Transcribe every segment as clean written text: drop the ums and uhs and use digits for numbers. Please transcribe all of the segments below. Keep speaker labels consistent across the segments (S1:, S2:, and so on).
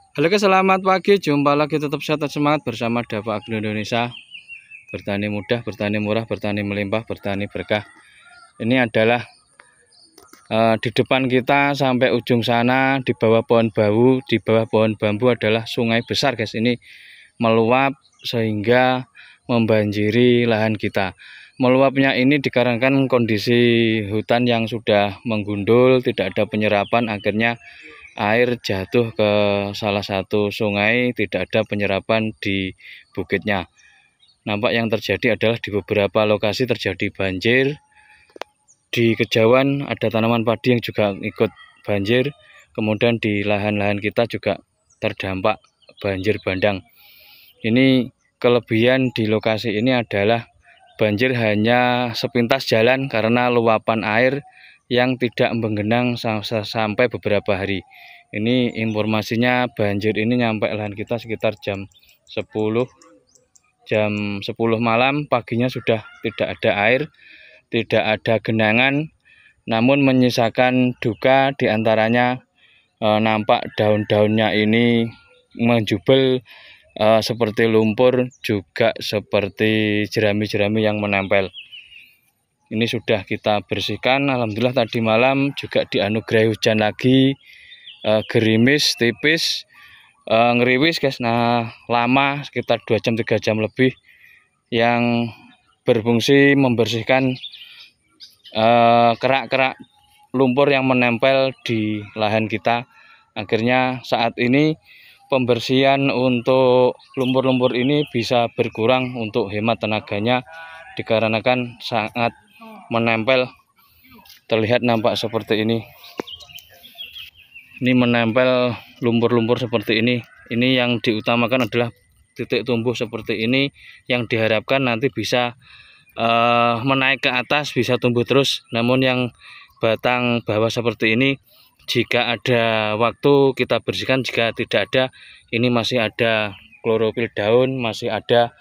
S1: Halo guys, selamat pagi. Jumpa lagi tetap sehat dan semangat bersama Dava Agro Indonesia. Bertani mudah, bertani murah, bertani melimpah, bertani berkah. Ini adalah di depan kita sampai ujung sana, di bawah pohon bau, di bawah pohon bambu adalah sungai besar guys. Ini meluap sehingga membanjiri lahan kita. Meluapnya ini dikarenakan kondisi hutan yang sudah menggundul, tidak ada penyerapan, akhirnya air jatuh ke salah satu sungai, tidak ada penyerapan di bukitnya. Nampak yang terjadi adalah di beberapa lokasi terjadi banjir. Di kejauhan ada tanaman padi yang juga ikut banjir. Kemudian di lahan-lahan kita juga terdampak banjir bandang. Ini kelebihan di lokasi ini adalah banjir hanya sepintas jalan karena luapan air yang tidak menggenang sampai beberapa hari. Ini informasinya, banjir ini nyampe lahan kita sekitar jam 10 malam. Paginya sudah tidak ada air, tidak ada genangan, namun menyisakan duka. Diantaranya nampak daun-daunnya ini menjubel seperti lumpur, juga seperti jerami-jerami yang menempel. Ini sudah kita bersihkan. Alhamdulillah tadi malam juga dianugerahi hujan lagi, gerimis tipis, ngeriwis guys. Nah, lama sekitar 2 jam 3 jam lebih, yang berfungsi membersihkan kerak-kerak lumpur yang menempel di lahan kita. Akhirnya saat ini pembersihan untuk lumpur-lumpur ini bisa berkurang untuk hemat tenaganya, dikarenakan sangat menempel. Terlihat nampak seperti ini. Ini menempel lumpur-lumpur seperti ini. Ini yang diutamakan adalah titik tumbuh seperti ini, yang diharapkan nanti bisa menaik ke atas, bisa tumbuh terus. Namun yang batang bawah seperti ini, jika ada waktu kita bersihkan. Jika tidak ada, ini masih ada klorofil daun, masih ada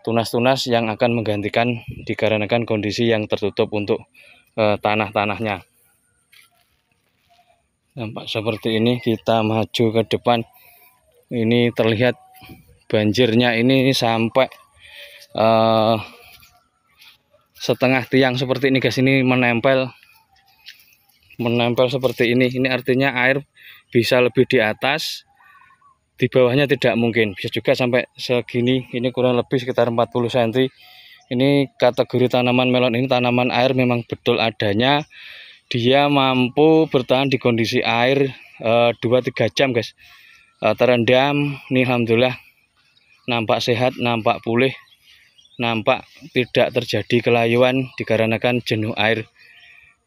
S1: tunas-tunas yang akan menggantikan, dikarenakan kondisi yang tertutup untuk tanah-tanahnya. Nampak seperti ini. Kita maju ke depan. Ini terlihat banjirnya ini sampai setengah tiang seperti ini guys. Ini menempel seperti ini. Ini artinya air bisa lebih di atas, di bawahnya tidak mungkin. Bisa juga sampai segini. Ini kurang lebih sekitar 40 cm. Ini kategori tanaman melon ini tanaman air memang betul adanya. Dia mampu bertahan di kondisi air 2-3 jam guys, terendam. Ini alhamdulillah nampak sehat, nampak pulih, nampak tidak terjadi kelayuan dikarenakan jenuh air.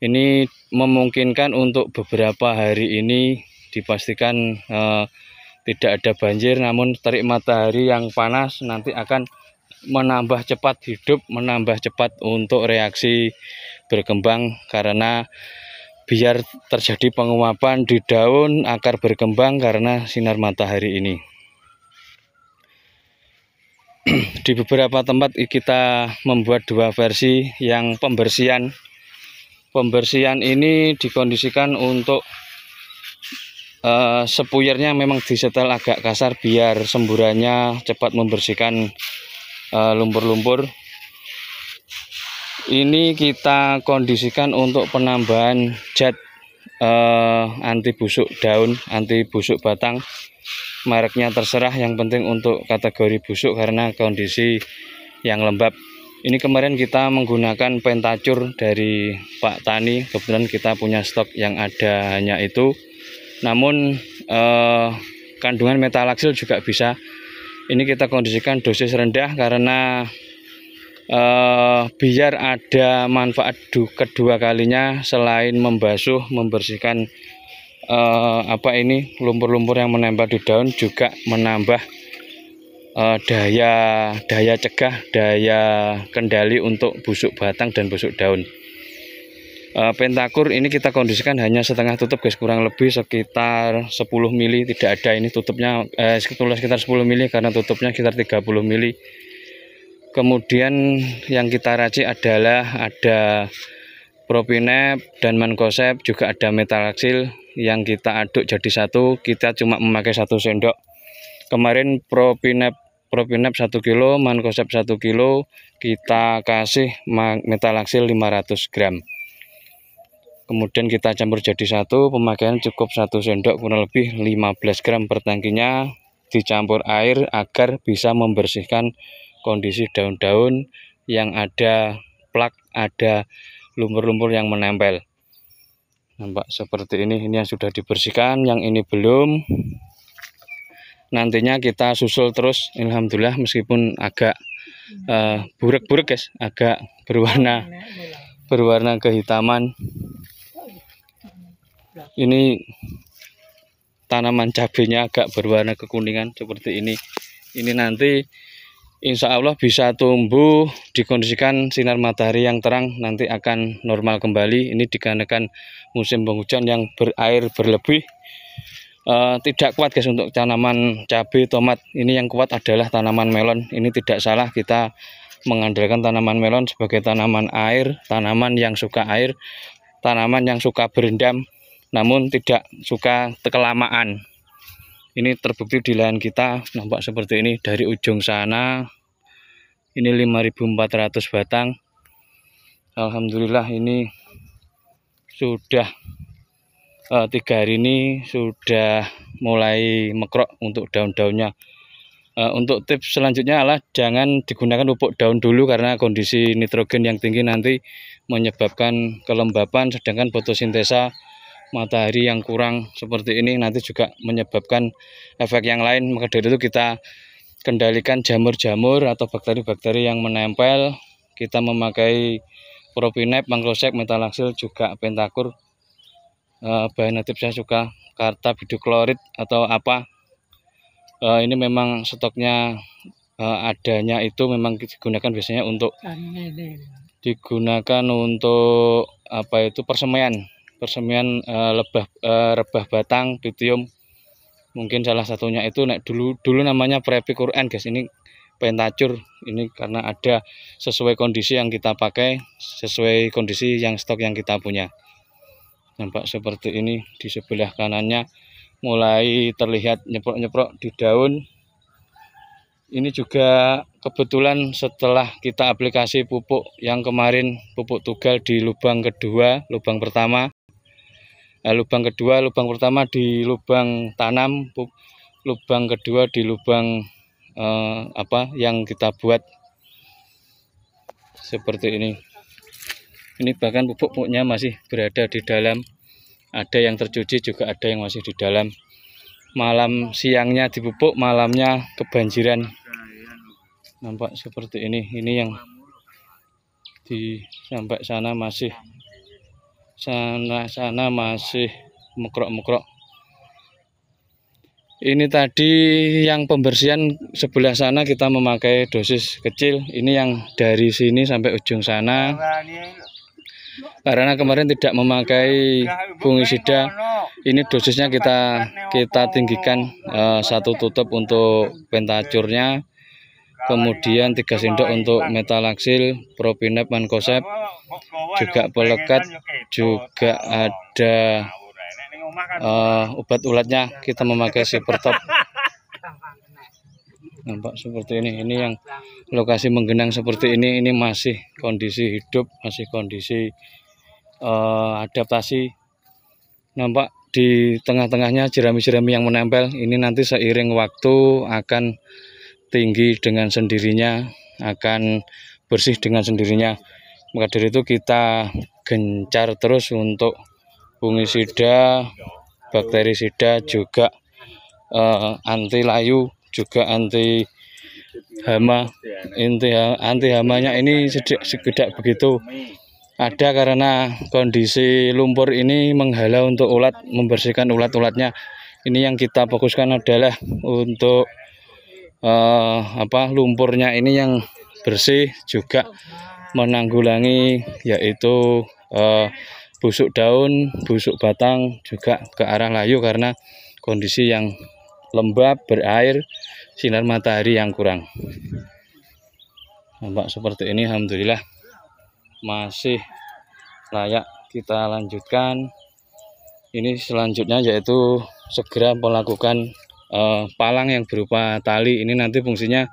S1: Ini memungkinkan untuk beberapa hari ini dipastikan tidak ada banjir. Namun terik matahari yang panas nanti akan menambah cepat hidup, menambah cepat untuk reaksi berkembang, karena biar terjadi penguapan di daun, akar berkembang karena sinar matahari ini. Di beberapa tempat kita membuat 2 versi. Yang pembersihan ini dikondisikan untuk sepuyernya memang disetel agak kasar biar semburannya cepat membersihkan lumpur-lumpur. Ini kita kondisikan untuk penambahan zat anti busuk daun, anti busuk batang. Mereknya terserah, yang penting untuk kategori busuk karena kondisi yang lembab. Ini kemarin kita menggunakan pentacur dari Pak Tani. Kebetulan kita punya stok yang ada hanya itu. Namun kandungan metalaksil juga bisa. Ini kita kondisikan dosis rendah karena biar ada manfaat kedua kalinya. Selain membasuh, membersihkan lumpur-lumpur yang menempel di daun, juga menambah daya cegah, daya kendali untuk busuk batang dan busuk daun. Pentakur ini kita kondisikan hanya setengah tutup guys, kurang lebih sekitar 10 mili. Tidak ada ini tutupnya sekitar 10 mili karena tutupnya sekitar 30 mili. Kemudian yang kita racik adalah ada Propinep dan Mancozeb, juga ada metalaksil. yang kita aduk jadi satu, kita cuma memakai 1 sendok. Kemarin Propinep 1 kilo, Mancozeb 1 kilo, kita kasih Metalaxyl 500 gram. Kemudian kita campur jadi satu, pemakaian cukup 1 sendok, kurang lebih 15 gram per tangkinya, dicampur air agar bisa membersihkan kondisi daun-daun yang ada plak, ada lumpur-lumpur yang menempel. Nampak seperti ini yang sudah dibersihkan, yang ini belum. Nantinya kita susul terus, alhamdulillah, meskipun agak burek-burek guys, agak berwarna kehitaman. Ini tanaman cabenya agak berwarna kekuningan seperti ini. Ini nanti insya Allah bisa tumbuh dikondisikan sinar matahari yang terang, nanti akan normal kembali. Ini dikarenakan musim penghujan yang berair berlebih. Tidak kuat guys untuk tanaman cabai, tomat. Ini yang kuat adalah tanaman melon. Ini tidak salah, kita mengandalkan tanaman melon sebagai tanaman air, tanaman yang suka air, tanaman yang suka berendam, namun tidak suka kelamaan. Ini terbukti di lahan kita, nampak seperti ini. Dari ujung sana ini 5.400 batang. Alhamdulillah ini sudah 3 hari ini sudah mulai mekrok untuk daun-daunnya. Untuk tips selanjutnya adalah jangan digunakan pupuk daun dulu, karena kondisi nitrogen yang tinggi nanti menyebabkan kelembapan, sedangkan fotosintesa matahari yang kurang seperti ini nanti juga menyebabkan efek yang lain. Maka dari itu kita kendalikan jamur-jamur atau bakteri-bakteri yang menempel. Kita memakai Propinep, Mancozeb, Metalaxyl, juga Pentakur. Bahan aktif saya suka Karta biduklorid atau apa. Ini memang stoknya adanya itu memang digunakan biasanya untuk apa itu persemaian rebah batang, pitium, mungkin salah satunya itu dulu namanya Prepikur-N guys. Ini Pentacur, ini karena ada sesuai kondisi yang kita pakai, sesuai kondisi yang stok yang kita punya. Nampak seperti ini. Di sebelah kanannya mulai terlihat nyeprok-nyeprok di daun. Ini juga kebetulan setelah kita aplikasi pupuk yang kemarin, pupuk tugal di lubang kedua, lubang pertama. Lubang pertama di lubang tanam, lubang kedua di lubang yang kita buat seperti ini. Ini bahkan pupuknya masih berada di dalam, ada yang tercuci juga ada yang masih di dalam. Siangnya dipupuk, malamnya kebanjiran. Nampak seperti ini. Ini yang sampai sana masih mekrok-mekrok. Ini tadi yang pembersihan sebelah sana kita memakai dosis kecil. Ini yang dari sini sampai ujung sana, karena kemarin tidak memakai fungisida. Ini dosisnya kita tinggikan 1 tutup untuk Pentacurnya, kemudian 3 sendok untuk Metalaxyl, Propinep, Mancozeb, juga pelekat, juga ada obat ulatnya kita memakai Supertop. Nampak seperti ini. Ini yang lokasi menggenang seperti ini. Ini masih kondisi hidup, masih kondisi adaptasi. Nampak di tengah-tengahnya jerami-jerami yang menempel. Ini nanti seiring waktu akan tinggi dengan sendirinya, akan bersih dengan sendirinya. Maka dari itu kita gencar terus untuk fungisida, bakterisida, juga anti layu, juga anti hama. Anti hamanya ini tidak begitu ada, karena kondisi lumpur ini menghalau untuk ulat, membersihkan ulat-ulatnya. Ini yang kita fokuskan adalah untuk lumpurnya ini yang bersih, juga menanggulangi yaitu busuk daun, busuk batang, juga ke arah layu karena kondisi yang lembab, berair, sinar matahari yang kurang. Nampak seperti ini. Alhamdulillah masih layak kita lanjutkan. Ini selanjutnya yaitu segera melakukan palang yang berupa tali. Ini nanti fungsinya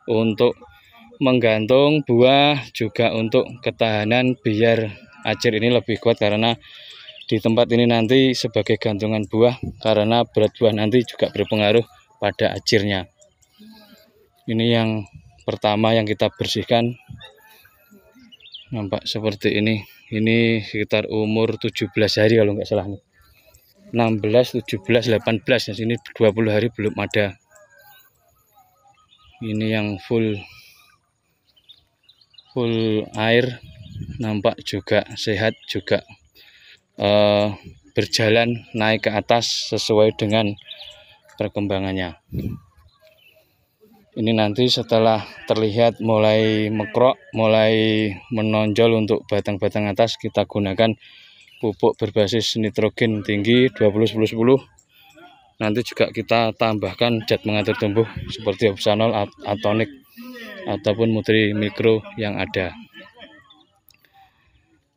S1: untuk menggantung buah, juga untuk ketahanan biar acir ini lebih kuat, karena di tempat ini nanti sebagai gantungan buah, karena berat buah nanti juga berpengaruh pada acirnya. Ini yang pertama yang kita bersihkan, nampak seperti ini. Ini sekitar umur 17 hari kalau nggak salah nih. 16, 17, 18, di sini 20 hari belum ada. Ini yang full air, nampak juga sehat, juga berjalan naik ke atas sesuai dengan perkembangannya. Ini nanti setelah terlihat mulai mekrok, mulai menonjol untuk batang-batang atas, kita gunakan pupuk berbasis nitrogen tinggi 20-10-10. Nanti juga kita tambahkan zat mengatur tumbuh seperti Opsanol, Atonik, ataupun Nutri Mikro yang ada.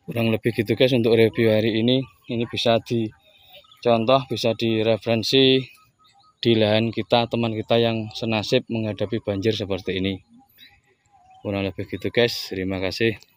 S1: Kurang lebih gitu guys untuk review hari ini. Ini bisa dicontoh, bisa direferensi di lahan kita, teman kita yang senasib menghadapi banjir seperti ini. Kurang lebih gitu guys. Terima kasih.